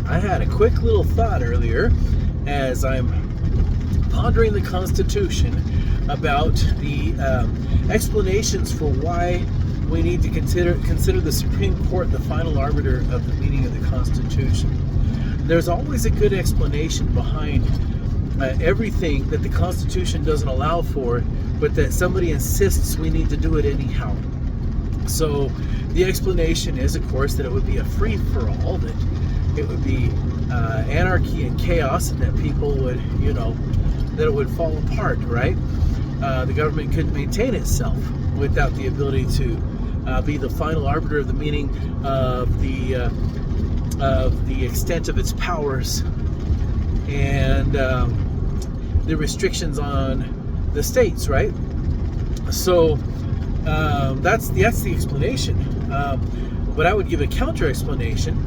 I had a quick little thought earlier as I'm pondering the Constitution about the explanations for why we need to consider the Supreme Court the final arbiter of the meaning of the Constitution. There's always a good explanation behind everything that the Constitution doesn't allow for, but that somebody insists we need to do it anyhow. So the explanation is, of course, that it would be a free-for-all, that it would be anarchy and chaos, and that people would, that it would fall apart, right? The government couldn't maintain itself without the ability to be the final arbiter of the meaning of the extent of its powers and the restrictions on the states, right? So that's the explanation. But I would give a counter explanation,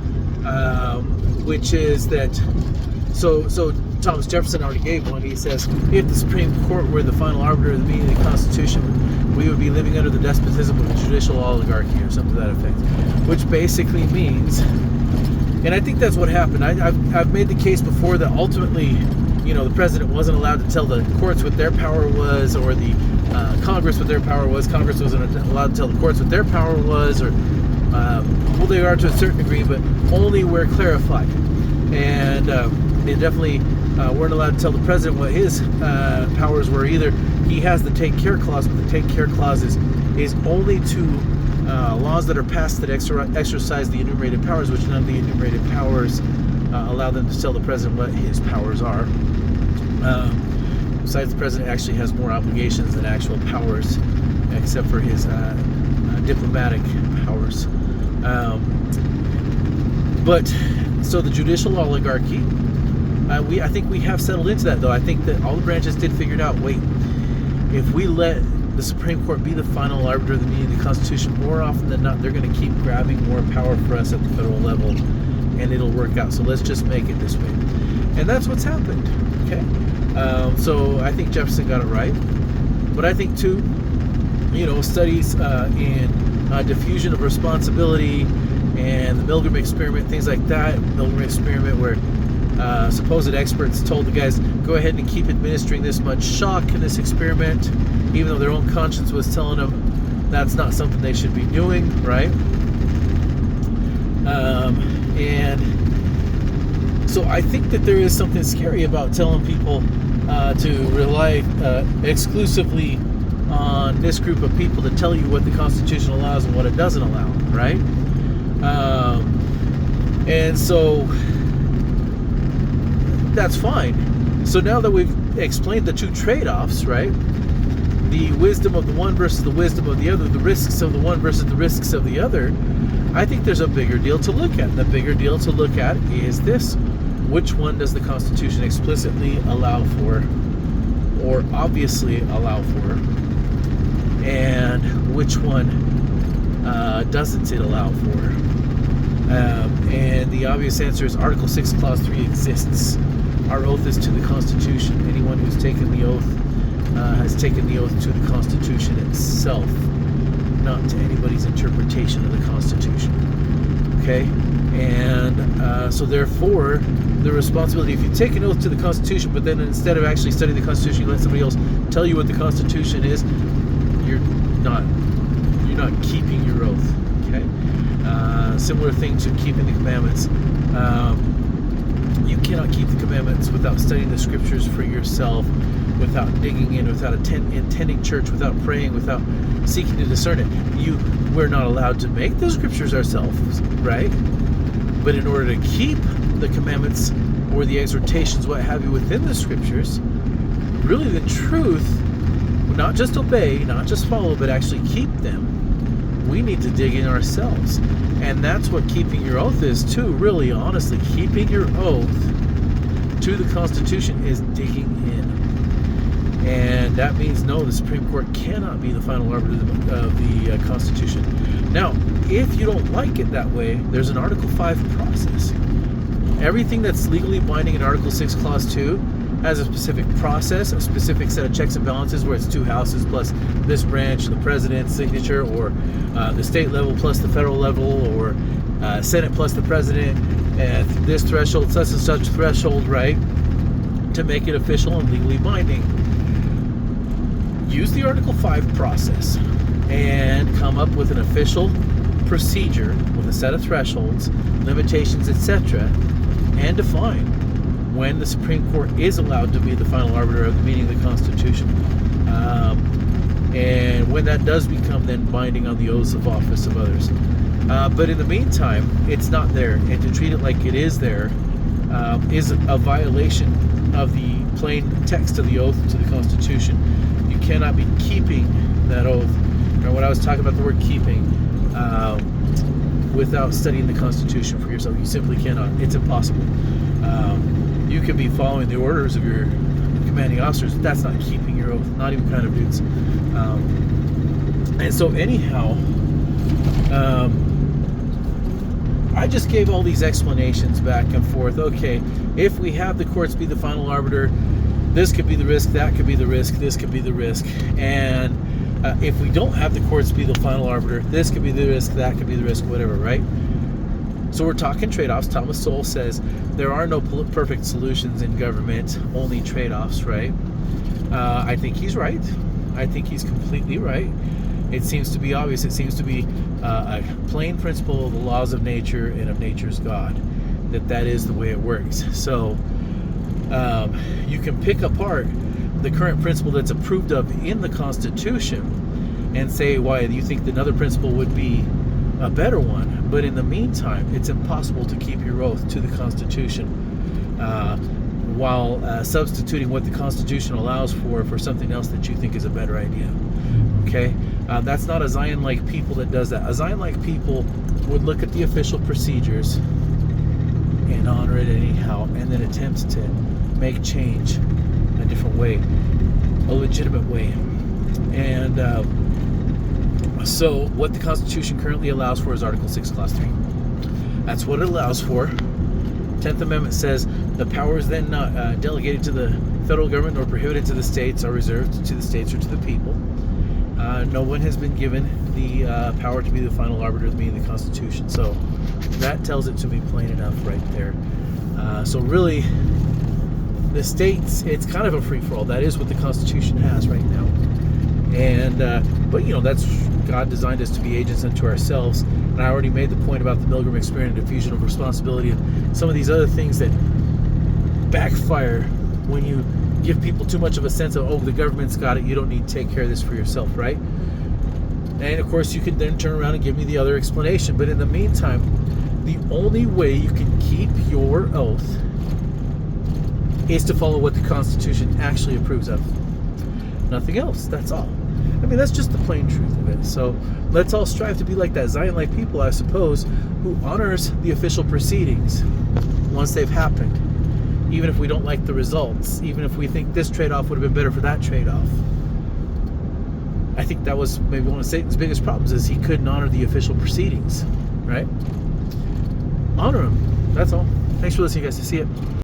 which is that so Thomas Jefferson already gave one. He says, if the Supreme Court were the final arbiter of the meaning of the Constitution, we would be living under the despotism of a judicial oligarchy, or something to that effect, which basically means, and I think that's what happened. I've made the case before that ultimately, the president wasn't allowed to tell the courts what their power was, or the Congress what their power was. Congress wasn't allowed to tell the courts what their power was, or well, they are to a certain degree, but only where clarified. And they definitely weren't allowed to tell the president what his powers were either. He has the take care clause, but the take care clause is only to laws that are passed that exercise the enumerated powers, which none of the enumerated powers allow them to tell the president what his powers are. Besides, the president actually has more obligations than actual powers, except for his diplomatic powers. But so the judicial oligarchy, I think we have settled into that, though. I think that all the branches did figure it out. Wait, if we let the Supreme Court be the final arbiter of the meaning of the Constitution, more often than not, they're going to keep grabbing more power for us at the federal level, and it'll work out. So let's just make it this way. And that's what's happened. Okay. So I think Jefferson got it right. But I think, too, studies in diffusion of responsibility and the Milgram experiment, things like that. Milgram experiment where supposed experts told the guys, go ahead and keep administering this much shock in this experiment, even though their own conscience was telling them that's not something they should be doing, right? And so I think that there is something scary about telling people to rely exclusively on this group of people to tell you what the Constitution allows and what it doesn't allow, right? And so that's fine. So now that we've explained the two trade-offs, right? The wisdom of the one versus the wisdom of the other, the risks of the one versus the risks of the other, I think there's a bigger deal to look at. The bigger deal to look at is this: which one does the Constitution explicitly allow for, or obviously allow for, and which one doesn't it allow for? And the obvious answer is Article 6, Clause 3 exists. Our oath is to the Constitution. Anyone who's taken the oath has taken the oath to the Constitution itself, not to anybody's interpretation of the Constitution. Okay? And so therefore, the responsibility, if you take an oath to the Constitution, but then instead of actually studying the Constitution, you let somebody else tell you what the Constitution is, you're not keeping your oath. Okay? Similar thing to keeping the commandments. You cannot keep the commandments without studying the scriptures for yourself, without digging in, without attending church, without praying, without seeking to discern it. We're not allowed to make the scriptures ourselves, right? But in order to keep the commandments or the exhortations, what have you, within the scriptures, really the truth, not just obey, not just follow, but actually keep them, we need to dig in ourselves. And that's what keeping your oath is too, really, honestly. Keeping your oath to the Constitution is digging in. And that means, no, the Supreme Court cannot be the final arbiter of the Constitution. Now, if you don't like it that way, there's an Article 5 process. Everything that's legally binding in Article 6, Clause 2 has a specific process, a specific set of checks and balances, where it's two houses plus this branch, the president's signature, or the state level plus the federal level, or Senate plus the president. at this threshold, such and such threshold, right, to make it official and legally binding. Use the Article 5 process and come up with an official procedure with a set of thresholds, limitations, etc., and define when the Supreme Court is allowed to be the final arbiter of the meaning of the Constitution, and when that does become then binding on the oaths of office of others. But in the meantime, it's not there, and to treat it like it is there is a violation of the plain text of the oath to the Constitution. You cannot be keeping that oath. And when I was talking about the word keeping, without studying the Constitution for yourself, you simply cannot. It's impossible. You can be following the orders of your commanding officers. That's not keeping your oath. Not even kind of dudes. And so anyhow, I just gave all these explanations back and forth. Okay, if we have the courts be the final arbiter, this could be the risk, that could be the risk, this could be the risk. And if we don't have the courts be the final arbiter, this could be the risk, that could be the risk, whatever, right? So we're talking trade-offs. Thomas Sowell says there are no perfect solutions in government, only trade-offs, right? I think he's right. I think he's completely right. It seems to be obvious. It seems to be a plain principle of the laws of nature and of nature's God, that is the way it works. So you can pick apart the current principle that's approved of in the Constitution and say why you think another principle would be a better one. But in the meantime, it's impossible to keep your oath to the Constitution while substituting what the Constitution allows for something else that you think is a better idea. Okay? That's not a Zion-like people that does that. A Zion-like people would look at the official procedures and honor it anyhow, and then attempt to make change a different way, a legitimate way. And so what the Constitution currently allows for is Article 6, Clause 3. That's what it allows for. 10th Amendment says the powers then not delegated to the federal government nor prohibited to the states are reserved to the states or to the people. No one has been given the power to be the final arbiter of the meaning of the Constitution. So that tells it to me plain enough right there. So really, the states, it's kind of a free-for-all. That is what the Constitution has right now. And but that's God designed us to be agents unto ourselves. And I already made the point about the Milgram experiment, diffusion of responsibility, and some of these other things that backfire when you give people too much of a sense of, oh, the government's got it, you don't need to take care of this for yourself, right? And of course you can then turn around and give me the other explanation. But in the meantime, the only way you can keep your oath is to follow what the Constitution actually approves of. Nothing else. That's all. I mean, that's just the plain truth of it. So let's all strive to be like that Zion-like people, I suppose, who honors the official proceedings once they've happened, even if we don't like the results, even if we think this trade-off would have been better for that trade-off. I think that was maybe one of Satan's biggest problems, is he couldn't honor the official proceedings, right? Honor them. That's all. Thanks for listening, guys. See you.